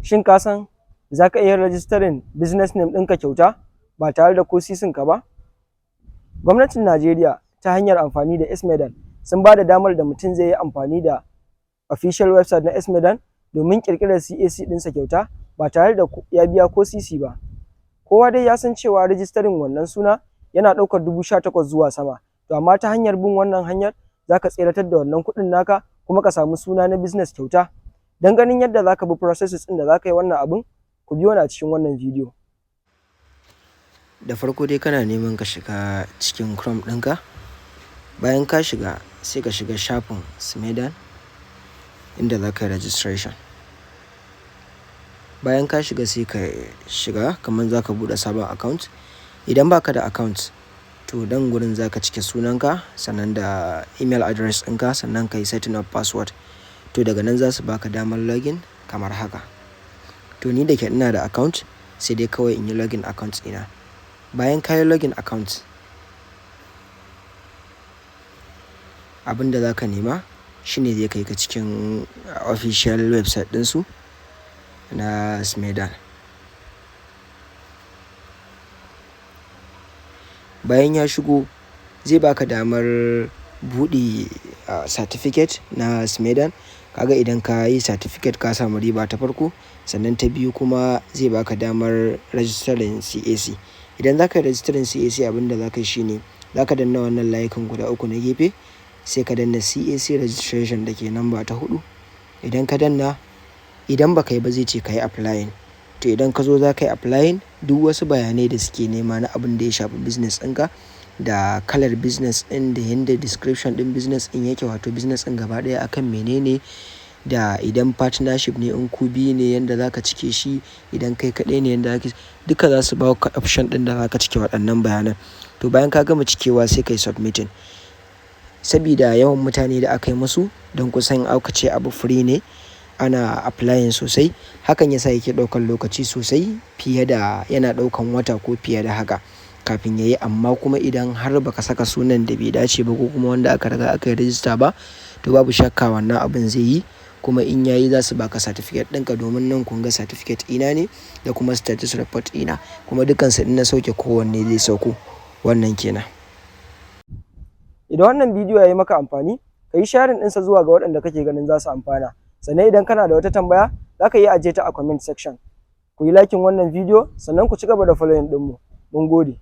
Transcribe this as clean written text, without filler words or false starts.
Shin ka san za ka iya registering business name ɗinka kyauta ba tare da ko sisinka ba? Gwamnatin Najeriya ta hanyar amfani da S-Medal sun ba da damar da mutum zai yi amfani da official website na S-Medal domin ƙirƙirar CAC ɗinsa kyauta ba tare da ya biya ko sisi ba. Kowa dai ya san cewa registering wannan suna yana ɗaukar 18,000 zuwa sama, to amma ta hanyar bin wannan hanyar za ka tseratar da wannan kuɗin naka kuma ka samu suna na business kyauta. Don ganin yadda za ka bi processes ɗin da za ka yi wannan abin, ku biyo ni a cikin wannan bidiyo. Da farko dai kana neman ka shiga cikin Chrome ɗinka, bayan ka shiga sai ka shiga shafin S-Medal inda za ka yi registration. Bayan ka shiga sai ka shiga kamar za ka buɗe sabon account. Idan baka da account to dan gurin za ka cike sunanka sannan da email address ɗinka sannan ka yi setting up password. To daga nan za su baka damar login kamar haka. To ni da ke ina da account sai dai kawai in yi login account ɗina. Bayan ka yi login account, abin da za ka nema shine zai kai ka cikin official website ɗinsu na S-Medal. Bayan ya shigo zai baka damar buɗe certificate na S-Medal. Kaga idan ka yi certificate ka samu riba ta farko, sannan ta biyu kuma zai baka damar registering CAC. Idan za ka yi registering CAC abin da za ka yi shine za ka danna wannan layukan guda uku na gefe, sai ka danna CAC registration da ke namba ta 4. Idan ka danna, idan baka yi ba zai ce ka yi applying. To idan ka zo za ka yi applying, duk wasu bayanai da suke nema na abin da ya shafi business ɗinka da kalar business ɗin da yanda description ɗin business ɗin yake, wato business ɗin gaba ɗaya akan menene, da idan partnership ne in ku biyu ne yanda za ka cike shi, idan kai kaɗai ne yanda za ka, duka za su ba ka option ɗin da za ka cike waɗannan bayanan. To bayan ka gama cikewa sai ka yi submitting. Sabida yawan mutane da aka yi musu, don kusan aka ce abu free ne, ana applying sosai, hakan yasa yake ɗaukan lokaci sosai, fiye da yana ɗaukan wata ko fiye da haka kafin ya yi. Amma kuma idan har baka saka sunan da bai dace ba ko kuma wanda aka riga aka yi register ba, to babu shakka wannan abin zai yi, kuma in yayi za su baka certificate ɗinka. Domin nan kun ga certificate ina ne da kuma status report ina, kuma dukansu in na sauke kowanne zai sauko. Wannan kenan. Idan wannan bidiyo ya yi maka amfani, ka yi sharing ɗinsa zuwa ga waɗanda kake ganin za su amfana. Sannan idan kana da wata tambaya za ka iya ajiye ta a comment section. Ku yi liking wannan bidiyo sannan ku ci gaba da following ɗinmu. Mun gode.